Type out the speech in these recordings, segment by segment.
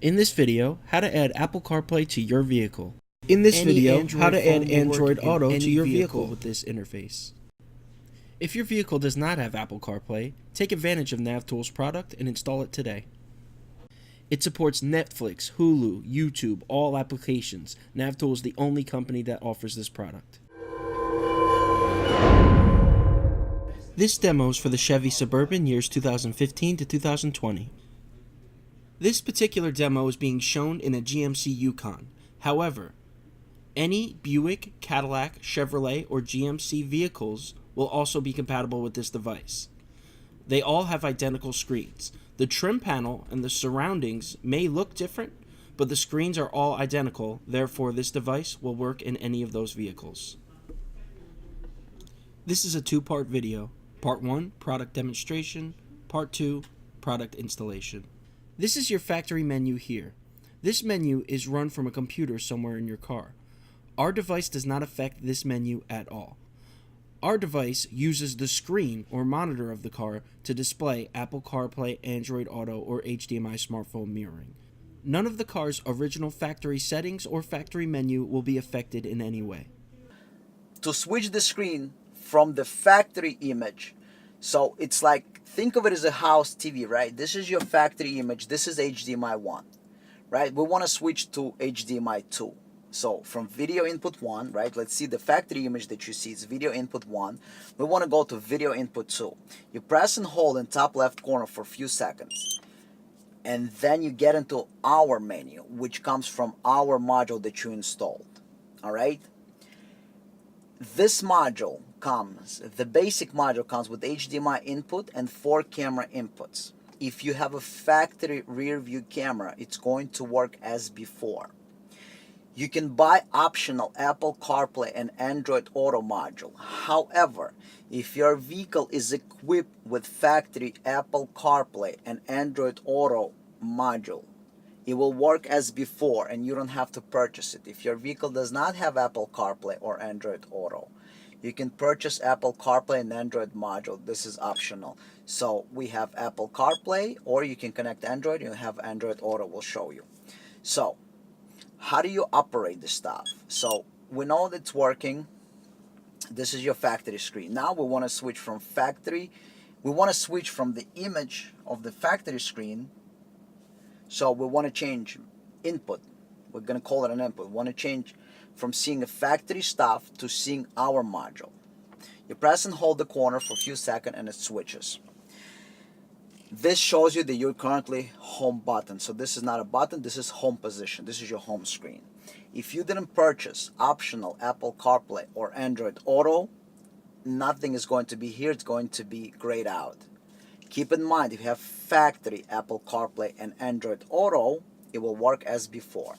In this video, how to add Apple CarPlay to your vehicle. In this Any video, Android how to add phone will Android work in Auto to any your vehicle. with this interface. If your vehicle does not have Apple CarPlay, take advantage of NavTool's product and install it today. It supports Netflix, Hulu, YouTube, all applications. NavTool is the only company that offers this product. This demo is for the Chevy Suburban years 2015 to 2020. This particular demo is being shown in a GMC Yukon. However, any Buick, Cadillac, Chevrolet, or GMC vehicles will also be compatible with this device. They all have identical screens. The trim panel and the surroundings may look different, but the screens are all identical, therefore this device will work in any of those vehicles. This is a two-part video. Part 1, product demonstration. Part 2, product installation. This is your factory menu here. This menu is run from a computer somewhere in your car. Our device does not affect this menu at all. Our device uses the screen or monitor of the car to display Apple CarPlay, Android Auto, or HDMI smartphone mirroring. None of the car's original factory settings or factory menu will be affected in any way. To switch the screen from the factory image, so it's like, think of it as a house TV, right? This is your factory image, this is HDMI 1, right? We want to switch to HDMI 2. So from video input 1, right, let's see the factory image that you see is video input 1. We want to go to video input 2. You press and hold in top left corner for a few seconds. And then you get into our menu, which comes from our module that you installed. All right? This module comes, the basic module comes with HDMI input and 4 camera inputs. If you have a factory rear view camera, it's going to work as before. You can buy optional Apple CarPlay and Android Auto module. However, if your vehicle is equipped with factory Apple CarPlay and Android Auto module, it will work as before and you don't have to purchase it. If your vehicle does not have Apple CarPlay or Android Auto, you can purchase Apple CarPlay and Android module. This is optional. So we have Apple CarPlay, or you can connect Android and you have Android Auto, we'll show you. So how do you operate this stuff? So we know that it's working. This is your factory screen. Now we want to switch from factory. We want to switch from the image of the factory screen. So we want to change input. We're going to call it an input. We want to change from seeing a factory stuff to seeing our module. You press and hold the corner for a few seconds and it switches. This shows you that you're currently home button. So this is not a button, this is home position. This is your home screen. If you didn't purchase optional Apple CarPlay or Android Auto, nothing is going to be here. It's going to be grayed out. Keep in mind, if you have factory Apple CarPlay and Android Auto, it will work as before.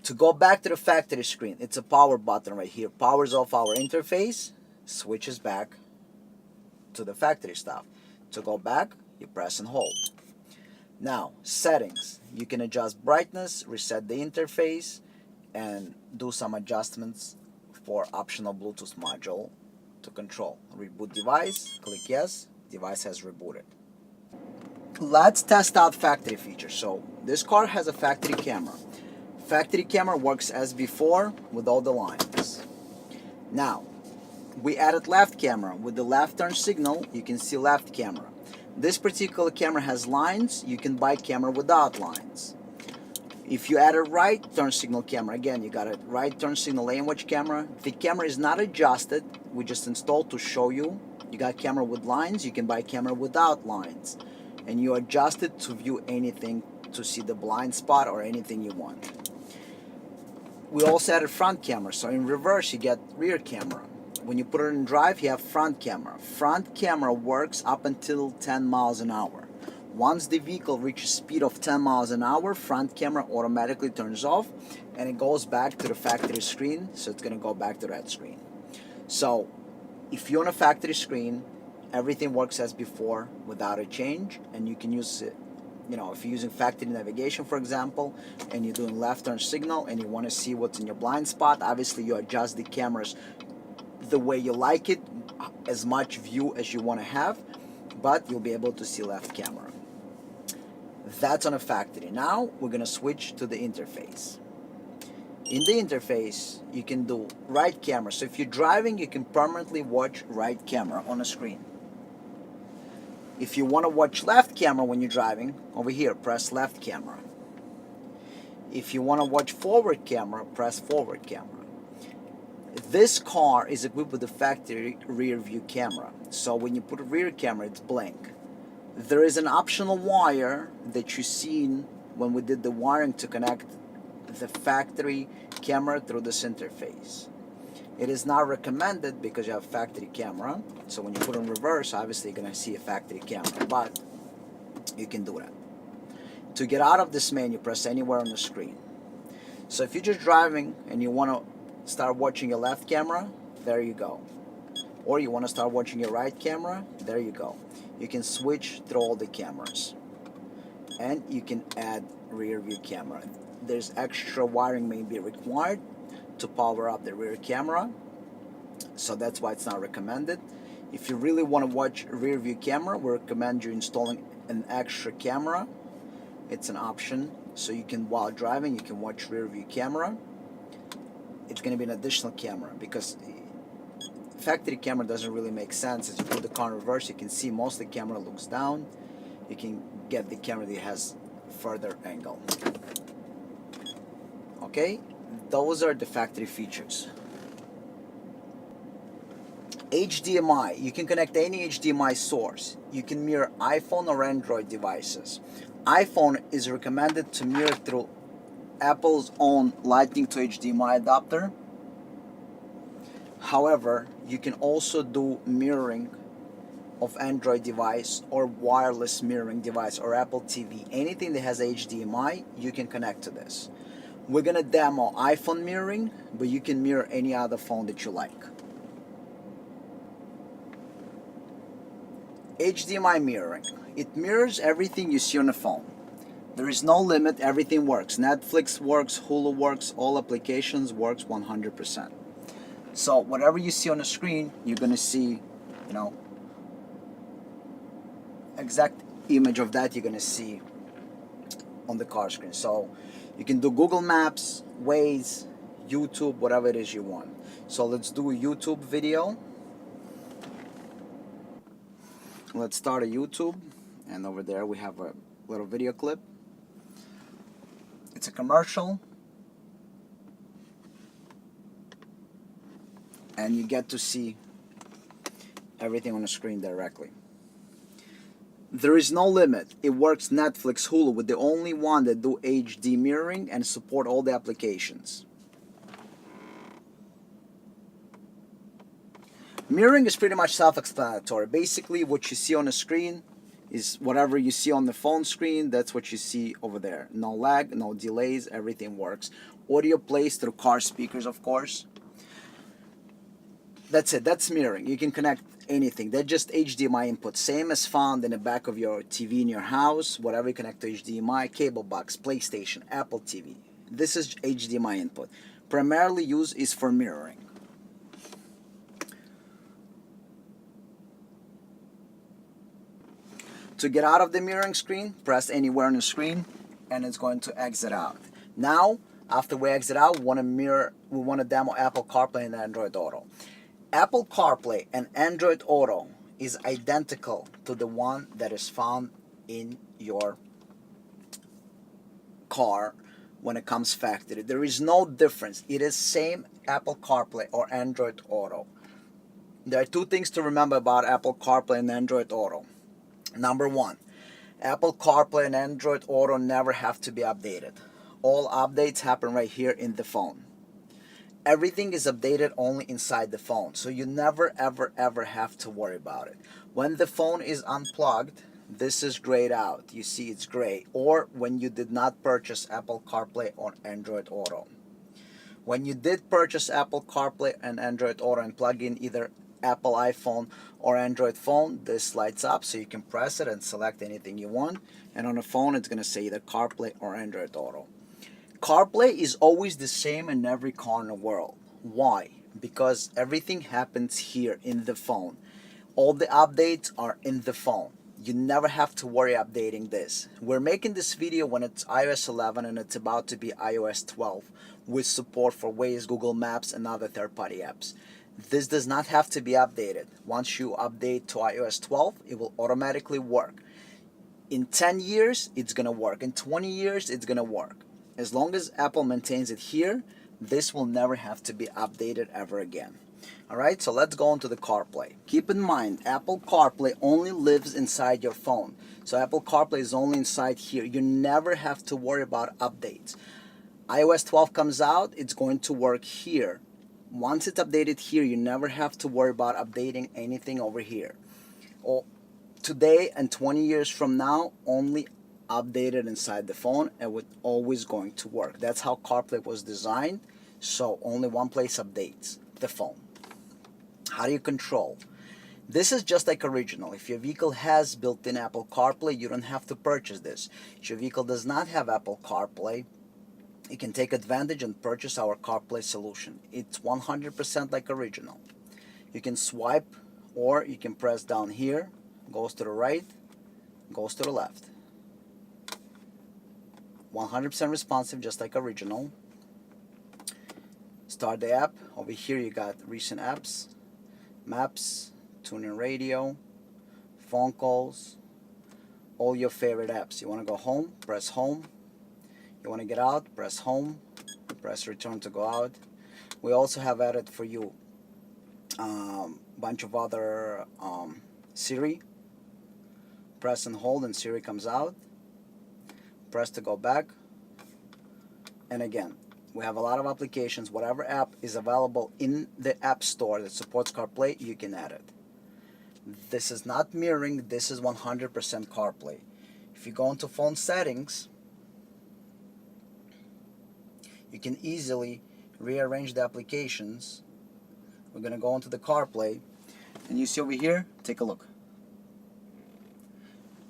To go back to the factory screen, it's a power button right here. Powers off our interface, switches back to the factory stuff. To go back, you press and hold. Now, settings. You can adjust brightness, reset the interface, and do some adjustments for optional Bluetooth module to control. Reboot device, click yes, device has rebooted. Let's test out factory features. So this car has a factory camera. Factory camera works as before with all the lines. Now, we added left camera. With the left turn signal, you can see left camera. This particular camera has lines. You can buy camera without lines. If you add a right turn signal camera, again, you got a right turn signal lane watch camera. The camera is not adjusted. We just installed to show you. You got camera with lines. You can buy camera without lines. And you adjust it to view anything, to see the blind spot or anything you want. We also added front camera. So in reverse, you get rear camera. When you put it in drive, you have front camera. Front camera works up until 10 miles an hour. Once the vehicle reaches speed of 10 miles an hour, front camera automatically turns off and it goes back to the factory screen. So it's going to go back to that screen. So if you're on a factory screen, everything works as before without a change, and you can use it. You know, if you're using factory navigation, for example, and you're doing left turn signal and you want to see what's in your blind spot, obviously you adjust the cameras the way you like it, as much view as you want to have, but you'll be able to see left camera. That's on a factory. Now we're gonna switch to the interface. In the interface, you can do right camera. So if you're driving, you can permanently watch right camera on a screen. If you want to watch left camera when you're driving, over here, press left camera. If you want to watch forward camera, press forward camera. This car is equipped with the factory rear view camera. So when you put a rear camera, it's blank. There is an optional wire that you've seen when we did the wiring to connect the factory camera through this interface. It is not recommended because you have factory camera. So when you put in reverse, obviously you're going to see a factory camera, but you can do that. To get out of this menu, press anywhere on the screen. So if you're just driving and you want to start watching your left camera, there you go. Or you want to start watching your right camera, there you go. You can switch through all the cameras. And you can add rear view camera. There's extra wiring may be required to power up the rear camera, so that's why it's not recommended. If you really want to watch rear view camera, we recommend you installing an extra camera. It's an option, so you can, while driving, you can watch rear view camera. It's going to be an additional camera because factory camera doesn't really make sense. As you put the car in reverse, you can see most of the camera looks down. You can get the camera that has further angle. Okay, those are the factory features. HDMI, you can connect any HDMI source. You can mirror iPhone or Android devices. iPhone is recommended to mirror through Apple's own Lightning to HDMI adapter. However, you can also do mirroring of Android device or wireless mirroring device or Apple TV. Anything that has HDMI, you can connect to this. We're gonna demo iPhone mirroring, but you can mirror any other phone that you like. HDMI mirroring. It mirrors everything you see on the phone. There is no limit, everything works. Netflix works, Hulu works, all applications works 100%. So whatever you see on the screen, you're gonna see, exact image of that you're gonna see on the car screen. So you can do Google Maps, Waze, YouTube, whatever it is you want. So let's do a YouTube video. Let's start a YouTube, and over there we have a little video clip. It's a commercial, and you get to see everything on the screen directly. There is no limit. It works Netflix, Hulu, with the only one that do HD mirroring and support all the applications. Mirroring is pretty much self-explanatory. Basically, what you see on the screen is whatever you see on the phone screen, that's what you see over there. No lag, no delays, everything works. Audio plays through car speakers, of course. That's it, that's mirroring. You can connect anything. They're just HDMI input, same as found in the back of your TV in your house, whatever you connect to HDMI, cable box, PlayStation, Apple TV. This is HDMI input. Primarily used is for mirroring. To get out of the mirroring screen, press anywhere on the screen and it's going to exit out. Now, after we exit out, we want to demo Apple Carplay and Android Auto. Apple Carplay and Android Auto is identical to the one that is found in your car when it comes factory. There is no difference. It is same Apple Carplay or Android Auto. There are two things to remember about Apple Carplay and Android Auto. Number one, Apple Carplay and Android Auto never have to be updated. All updates happen right here in the phone. Everything is updated only inside the phone, so you never ever have to worry about it. When the phone is unplugged, this is grayed out. You see it's gray. Or when you did not purchase Apple Carplay or Android Auto. When you did purchase Apple Carplay and Android Auto and plug in either Apple iPhone or Android phone, this lights up so you can press it and select anything you want. And on the phone, it's going to say either CarPlay or Android Auto. CarPlay is always the same in every car in the world. Why? Because everything happens here in the phone. All the updates are in the phone. You never have to worry updating this. We're making this video when it's iOS 11 and it's about to be iOS 12 with support for Waze, Google Maps, and other third-party apps. This does not have to be updated. Once you update to iOS 12, it will automatically work. In 10 years, it's going to work. In 20 years, it's going to work. As long as Apple maintains it here, this will never have to be updated ever again. Alright, so let's go into the CarPlay. Keep in mind, Apple CarPlay only lives inside your phone. So Apple CarPlay is only inside here. You never have to worry about updates. iOS 12 comes out, it's going to work here. Once it's updated here, you never have to worry about updating anything over here. Or today and 20 years from now, only updated inside the phone, and it's always going to work. That's how CarPlay was designed. So only one place updates, the phone. How do you control? This is just like original. If your vehicle has built-in Apple CarPlay, you don't have to purchase this. If your vehicle does not have Apple CarPlay, you can take advantage and purchase our CarPlay solution. It's 100% like original. You can swipe, or you can press down here, goes to the right, goes to the left. 100% responsive, just like original. Start the app. Over here you got recent apps, maps, tuning radio, phone calls, all your favorite apps. You want to go home, press home. You want to get out, press home, press return to go out. We also have added for you bunch of other Siri. Press and hold and Siri comes out. Press to go back. And again, we have a lot of applications. Whatever app is available in the App Store that supports CarPlay, you can add it. This is not mirroring, this is 100% CarPlay. If you go into phone settings, you can easily rearrange the applications. We're going to go into the CarPlay, and you see over here, take a look.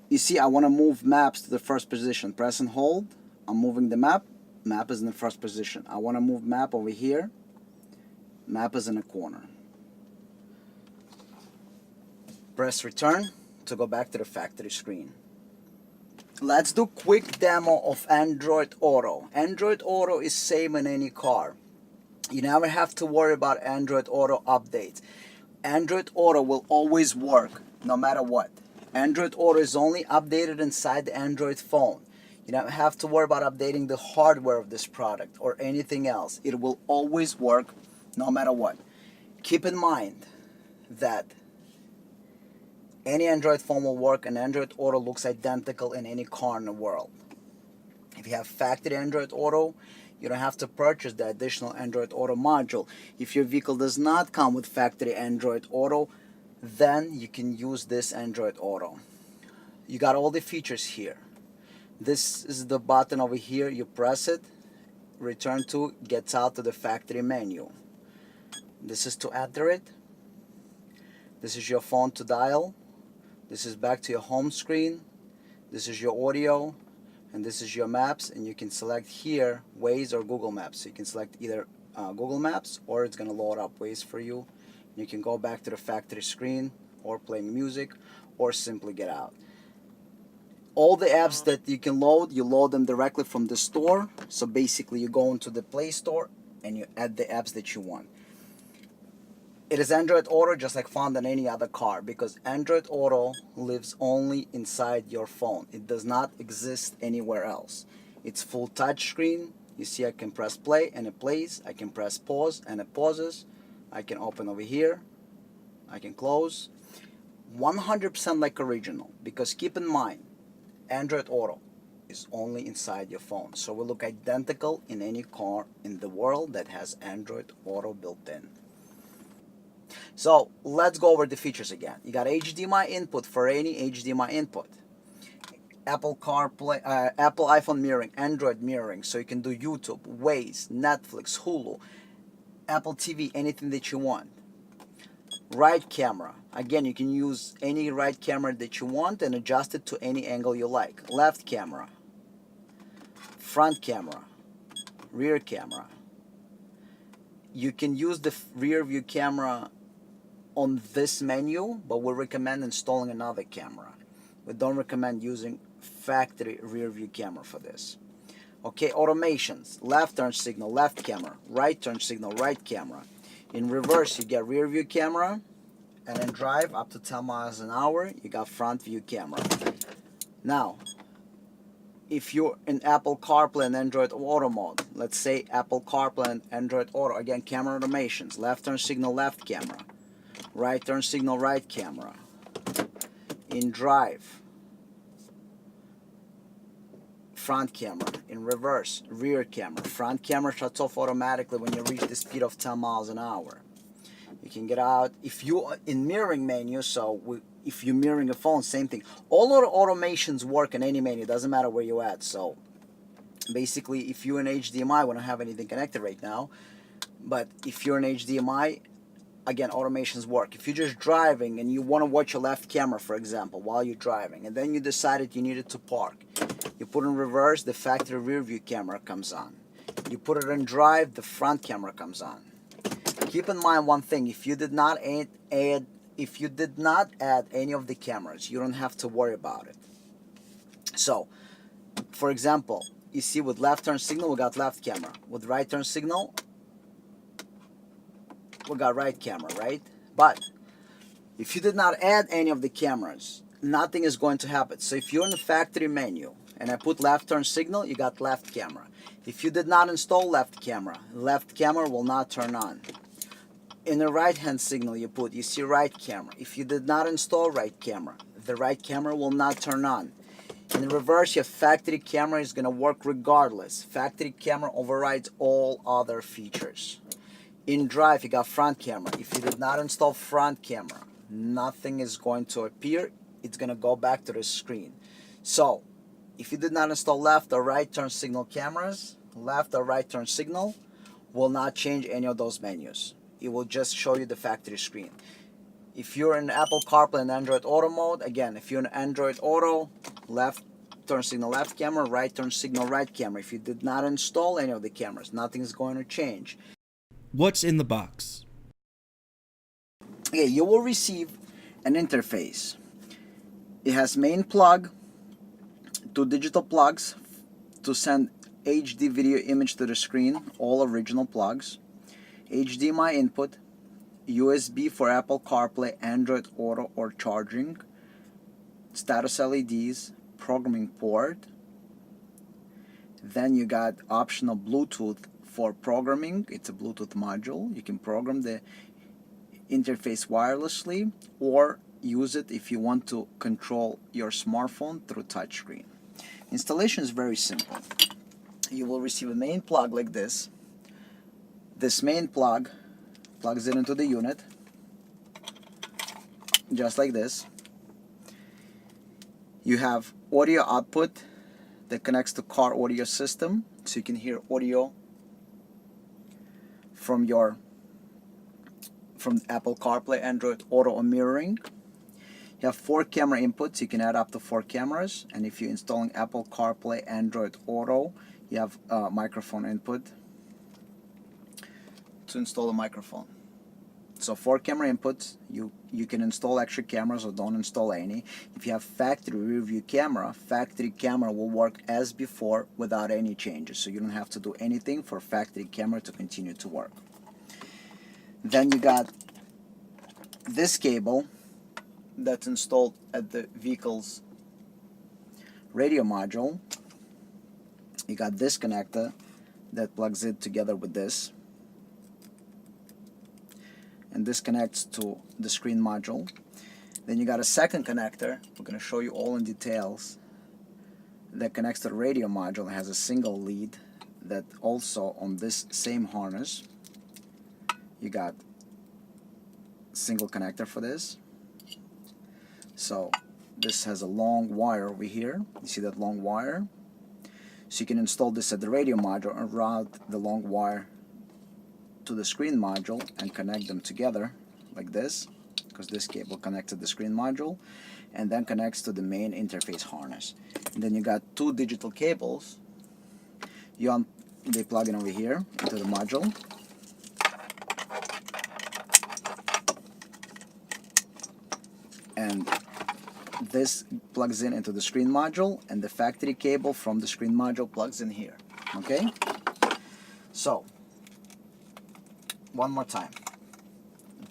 You see, I want to move maps to the first position. Press and hold. I'm moving the map. Map is in the first position. I want to move map over here. Map is in the corner. Press return to go back to the factory screen. Let's do quick demo of Android Auto. Android Auto is same in any car. You never have to worry about Android Auto updates. Android Auto will always work no matter what. Android Auto is only updated inside the Android phone. You don't have to worry about updating the hardware of this product or anything else. It will always work no matter what. Keep in mind that any Android phone will work, and Android Auto looks identical in any car in the world. If you have factory Android Auto, you don't have to purchase the additional Android Auto module. If your vehicle does not come with factory Android Auto, then you can use this Android Auto. You got all the features here. This is the button over here. You press it, return to, gets out to the factory menu. This is to enter it. This is your phone to dial. This is back to your home screen. This is your audio, and this is your maps, and you can select here Waze or Google Maps. So you can select either Google Maps, or it's going to load up Waze for you. You can go back to the factory screen, or playing music, or simply get out. All the apps that you load them directly from the store. So basically you go into the Play Store and you add the apps that you want. It is Android Auto just like found on any other car, because Android Auto lives only inside your phone. It does not exist anywhere else. It's full touch screen. You see, I can press play and it plays. I can press pause and it pauses. I can open over here. I can close. 100% like original, because keep in mind, Android Auto is only inside your phone. So it will look identical in any car in the world that has Android Auto built in. So let's go over the features again. You got HDMI input for any HDMI input. Apple CarPlay, Apple iPhone mirroring, Android mirroring, so you can do YouTube, Waze, Netflix, Hulu, Apple TV, anything that you want. Right camera. Again, you can use any right camera that you want and adjust it to any angle you like. Left camera, front camera, rear camera. You can use the rear view camera on this menu, but we recommend installing another camera. We don't recommend using factory rear view camera for this. Okay, automations, left turn signal, left camera, right turn signal, right camera. In reverse, you get rear view camera, and then drive up to 10 miles an hour, you got front view camera. Now, if you're in Apple Carplay and Android Auto mode, let's say Apple Carplay and Android Auto, again, camera automations, left turn signal, left camera, right turn signal, right camera. In drive, front camera. In reverse, rear camera. Front camera shuts off automatically when you reach the speed of 10 miles an hour. You can get out. If you are in mirroring menu, if you're mirroring a phone, same thing. All our automations work in any menu, doesn't matter where you're at. So basically, if you're in HDMI, we don't have anything connected right now, but if you're in HDMI, again, automations work. If you're just driving and you want to watch your left camera, for example, while you're driving, and then you decided you needed to park, you put in reverse, the factory rear view camera comes on. You put it in drive, the front camera comes on. Keep in mind one thing: if you did not add any of the cameras, you don't have to worry about it. So, for example, you see with left turn signal, we got left camera. With right turn signal, we got right camera, right? But if you did not add any of the cameras, nothing is going to happen. So if you're in the factory menu and I put left turn signal, you got left camera. If you did not install left camera will not turn on. In the right hand signal you see right camera. If you did not install right camera, the right camera will not turn on. In the reverse, your factory camera is going to work regardless. Factory camera overrides all other features. In drive, you got front camera. If you did not install front camera, nothing is going to appear. It's going to go back to the screen. So, if you did not install left or right turn signal cameras, left or right turn signal will not change any of those menus. It will just show you the factory screen. If you're in Apple Carplay and Android Auto mode, again, if you're in Android Auto, left turn signal left camera, right turn signal right camera. If you did not install any of the cameras, nothing is going to change. What's in the box? Okay, you will receive an interface. It has main plug, 2 digital plugs to send HD video image to the screen, all original plugs, HDMI input, USB for Apple CarPlay, Android Auto or charging, status LEDs, programming port. Then you got optional Bluetooth for programming. It's a Bluetooth module. You can program the interface wirelessly or use it if you want to control your smartphone through touchscreen. Installation is very simple. You will receive a main plug like this. This main plug plugs it into the unit, just like this. You have audio output that connects to car audio system, so you can hear audio from Apple CarPlay, Android Auto, or mirroring. You have 4 camera inputs. You can add up to 4 cameras, and if you're installing Apple CarPlay, Android Auto, you have a microphone input to install a microphone. So 4 camera inputs. You can install extra cameras or don't install any. If you have factory rear view camera, factory camera will work as before without any changes. So you don't have to do anything for factory camera to continue to work. Then you got this cable that's installed at the vehicle's radio module. You got this connector that plugs it together with this, and this connects to the screen module. Then you got a second connector, we're going to show you all in details, that connects to the radio module. It has a single lead that also on this same harness. You got single connector for this. So this has a long wire over here. You see that long wire? So you can install this at the radio module and route the long wire to the screen module and connect them together like this, because this cable connects to the screen module and then connects to the main interface harness. And then you got 2 digital cables. They plug in over here into the module. And this plugs in into the screen module, and the factory cable from the screen module plugs in here. Okay? So, one more time.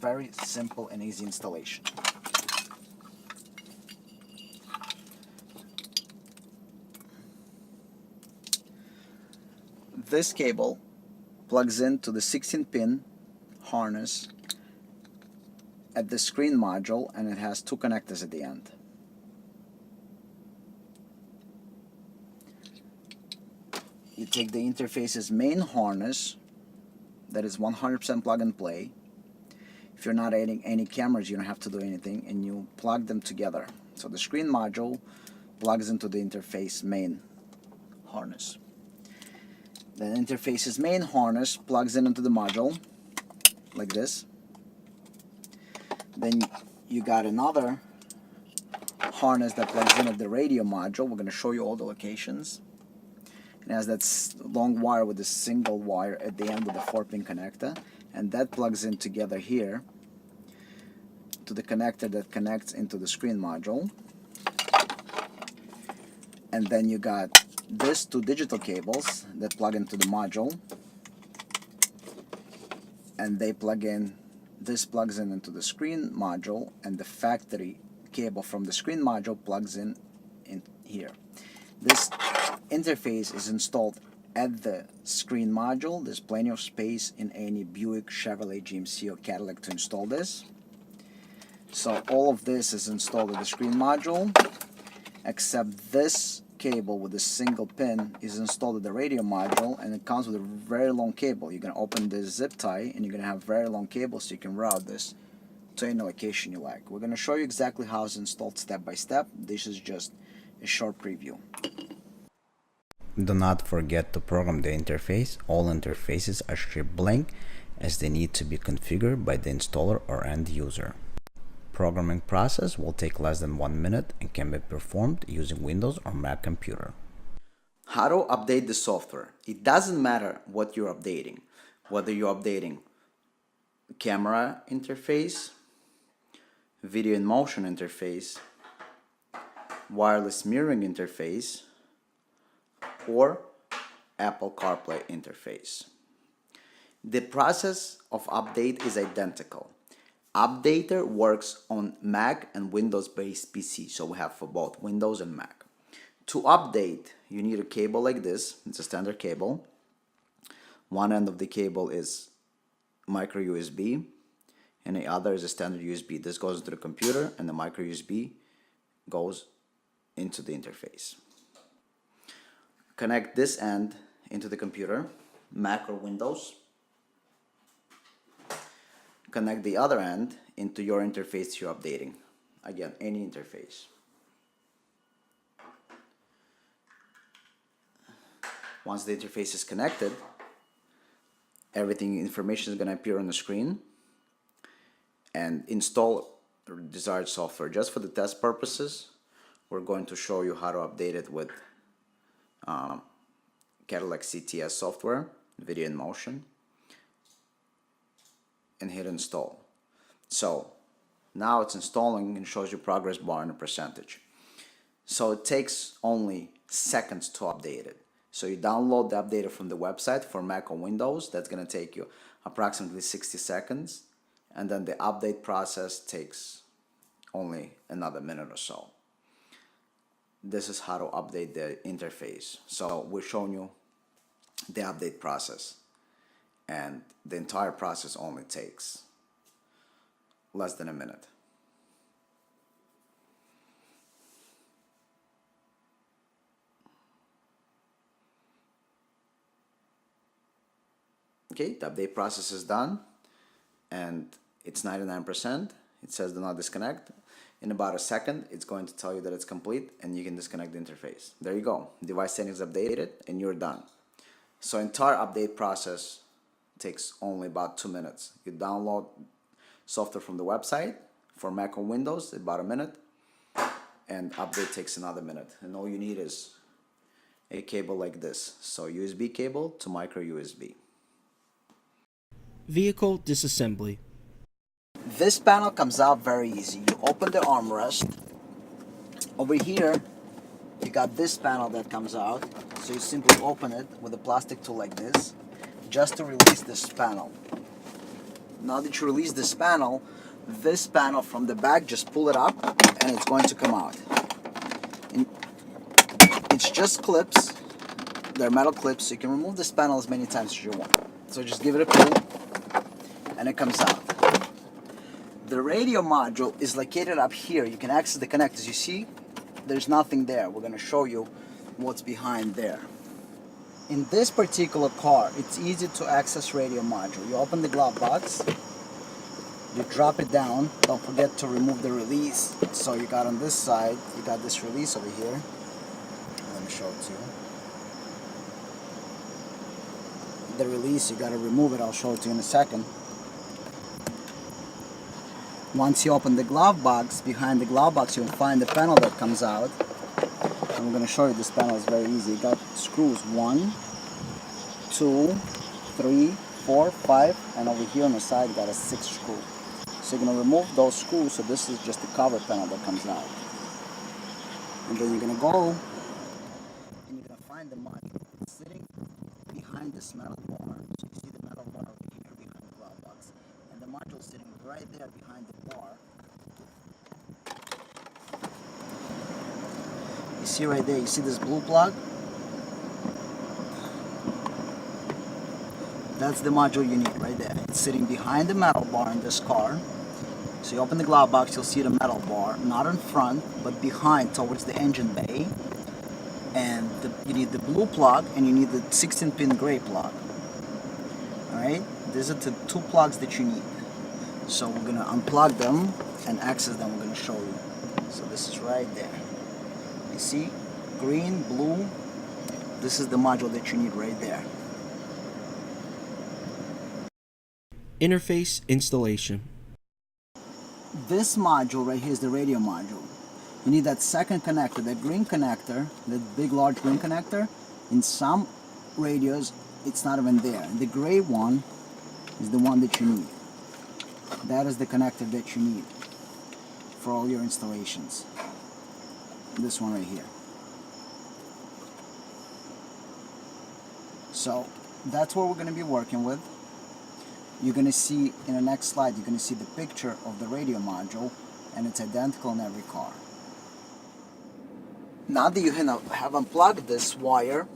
Very simple and easy installation. This cable plugs into the 16-pin harness at the screen module, and it has two connectors at the end. You take the interface's main harness that is 100% plug and play. If you're not adding any cameras, you don't have to do anything, and you plug them together. So the screen module plugs into the interface main harness. The interface's main harness plugs into the module like this. Then you got another harness that plugs in at the radio module. We're going to show you all the locations. It has that long wire with a single wire at the end with a 4-pin connector, and that plugs in together here to the connector that connects into the screen module. And then you got these two digital cables that plug into the module, and they plug in. This plugs in into the screen module, and the factory cable from the screen module plugs in here. This interface is installed at the screen module. There's plenty of space in any Buick, Chevrolet, GMC, or Cadillac to install this. So all of this is installed at the screen module, except this cable with a single pin is installed at the radio module, and it comes with a very long cable. You're going to open this zip tie, and you're going to have very long cable so you can route this to any location you like. We're going to show you exactly how it's installed step by step. This is just a short preview. Do not forget to program the interface. All interfaces are shipped blank as they need to be configured by the installer or end user. Programming process will take less than 1 minute and can be performed using Windows or Mac computer. How to update the software. It doesn't matter what you're updating, whether you're updating camera interface, video in motion interface, wireless mirroring interface, or Apple Carplay interface. The process of update is identical. Updater works on Mac and Windows-based PC, so we have for both Windows and Mac. To update, you need a cable like this. It's a standard cable. One end of the cable is micro USB, and the other is a standard USB. This goes into the computer, and the micro USB goes into the interface. Connect this end into the computer, Mac or Windows. Connect the other end into your interface you're updating. Again, any interface. Once the interface is connected, information is going to appear on the screen, and install the desired software. Just for the test purposes, we're going to show you how to update it with Cadillac CTS software, video in motion, and hit install. So now it's installing and shows you progress bar and a percentage. So it takes only seconds to update it. So you download the updater from the website for Mac or Windows. That's going to take you approximately 60 seconds. And then the update process takes only another minute or so. This is how to update the interface. So we're showing you the update process. And the entire process only takes less than a minute. Okay, the update process is done, and it's 99%. It says do not disconnect. In about a second, it's going to tell you that it's complete, and you can disconnect the interface. There you go. Device settings updated, and you're done. So entire update process takes only about 2 minutes. You download software from the website. For Mac or Windows, about a minute, and update takes another minute. And all you need is a cable like this. So USB cable to micro USB. Vehicle disassembly. This panel comes out very easy. You open the armrest, Over here, you got this panel that comes out. So you simply open it with a plastic tool like this, just to release this panel. Now that you release this panel from the back, just pull it up and it's going to come out. And it's just clips. They're metal clips, so you can remove this panel as many times as you want. So just give it a pull and it comes out. The radio module is located up here. You can access the connectors. You see, there's nothing there. We're going to show you what's behind there. In this particular car, it's easy to access radio module. You open the glove box, you drop it down. Don't forget to remove the release. So you got on this side, you got this release over here. Let me show it to you. The release, you got to remove it. I'll show it to you in a second. Once you open the glove box, behind the glove box you'll find the panel that comes out. I'm going to show you this panel is very easy. You got screws 1, 2, 3, 4, 5, and over here on the side you got a 6th screw. So you're going to remove those screws. So this is just the cover panel that comes out. And then you're going to go and you're going to find the module. It's sitting behind this metal bar. So you see the metal bar over here behind the glove box. And the module is sitting right there behind the bar. You see right there, you see this blue plug? That's the module you need right there. It's sitting behind the metal bar in this car. So you open the glove box, you'll see the metal bar, not in front, but behind towards the engine bay. And you need the blue plug and you need the 16-pin gray plug. Alright? These are the 2 plugs that you need. So we're going to unplug them and access them. We're going to show you. So this is right there. You see? Green, blue. This is the module that you need right there. Interface installation. This module right here is the radio module. You need that second connector, that green connector, that big large green connector. In some radios it's not even there. The gray one is the one that you need. That is the connector that you need for all your installations. This one right here. So that's what we're going to be working with. You're going to see in the next slide, you're going to see the picture of the radio module, and it's identical in every car. Now that you have unplugged this wire,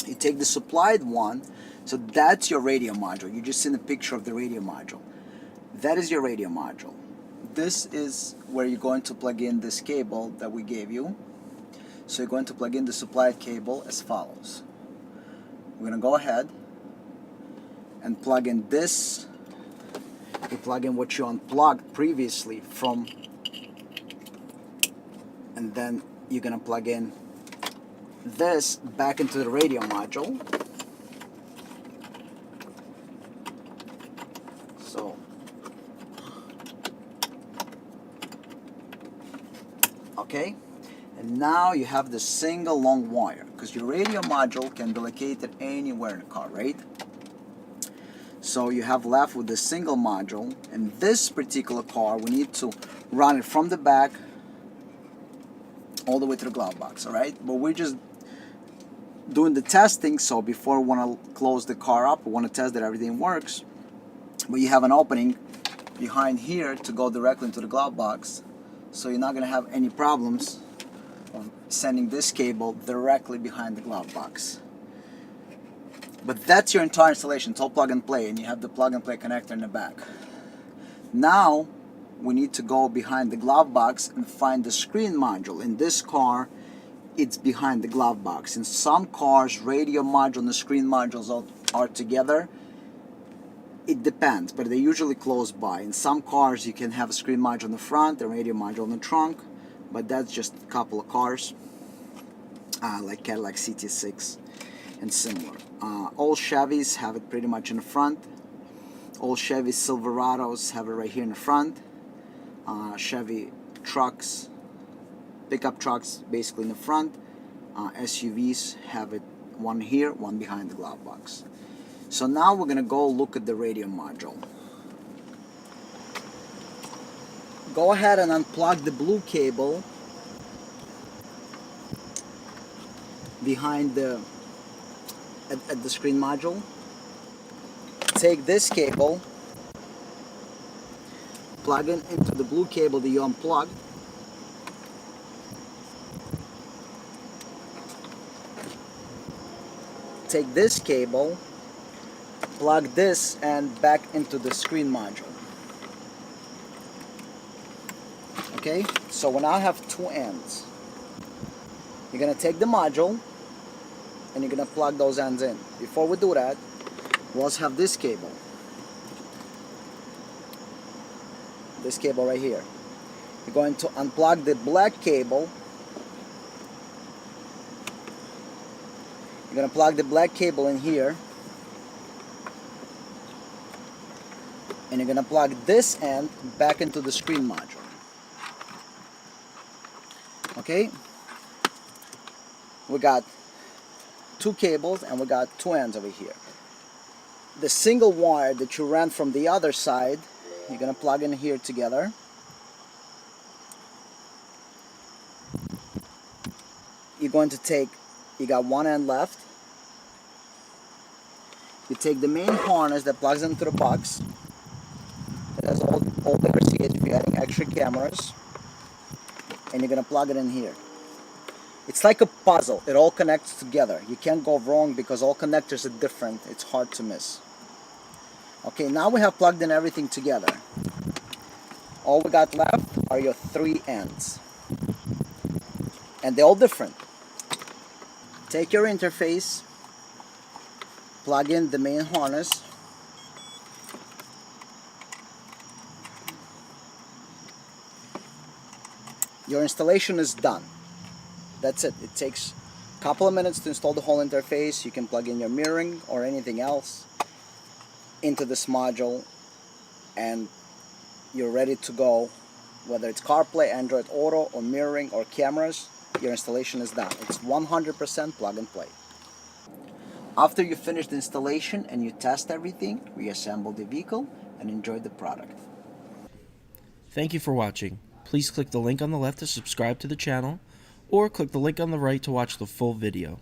you take the supplied one. So that's your radio module. You just seen a picture of the radio module. That is your radio module. This is where you're going to plug in this cable that we gave you. So you're going to plug in the supplied cable as follows. We're going to go ahead and plug in this. You plug in what you unplugged previously from, and then you're going to plug in this back into the radio module. So okay, and now you have the single long wire, because your radio module can be located anywhere in the car, right? So you have left with the single module. In this particular car, we need to run it from the back all the way to the glove box, alright? But we're just doing the testing, so before we want to close the car up, we want to test that everything works. But you have an opening behind here to go directly into the glove box, so you're not going to have any problems of sending this cable directly behind the glove box. But that's your entire installation. It's all plug and play, and you have the plug and play connector in the back. Now we need to go behind the glove box and find the screen module. In this car, it's behind the glove box. In some cars, radio module and the screen modules are together. It depends, but they're usually close by. In some cars, you can have a screen module in the front, a radio module in the trunk, but that's just a couple of cars, like Cadillac CT6 and similar. All Chevys have it pretty much in the front. All Chevy Silverados have it right here in the front. Chevy trucks, pickup trucks, basically in the front. SUVs have it one here, one behind the glove box. So now we're going to go look at the radio module. Go ahead and unplug the blue cable behind the at the screen module. Take this cable, plug it into the blue cable that you unplugged. Take this cable, plug this end back into the screen module. Okay, so we now have two ends. You're gonna take the module and you're gonna plug those ends in. Before we do that, we also have this cable. This cable right here. You're going to unplug the black cable. You're gonna plug the black cable in here. And you're gonna plug this end back into the screen module. Okay? We got two cables and we got two ends over here. The single wire that you ran from the other side, you're gonna plug in here together. You're going to take, you got one end left. You take the main harness that plugs into the box. It has all the receipts if you're adding extra cameras. And you're gonna plug it in here. It's like a puzzle. It all connects together. You can't go wrong because all connectors are different. It's hard to miss. Okay, now we have plugged in everything together. All we got left are your three ends. And they're all different. Take your interface, plug in the main harness. Your installation is done. That's it. It takes a couple of minutes to install the whole interface. You can plug in your mirroring or anything else into this module and you're ready to go. Whether it's CarPlay, Android Auto, or mirroring or cameras, your installation is done. It's 100% plug and play. After you finish the installation and you test everything, reassemble the vehicle and enjoy the product. Thank you for watching. Please click the link on the left to subscribe to the channel, or click the link on the right to watch the full video.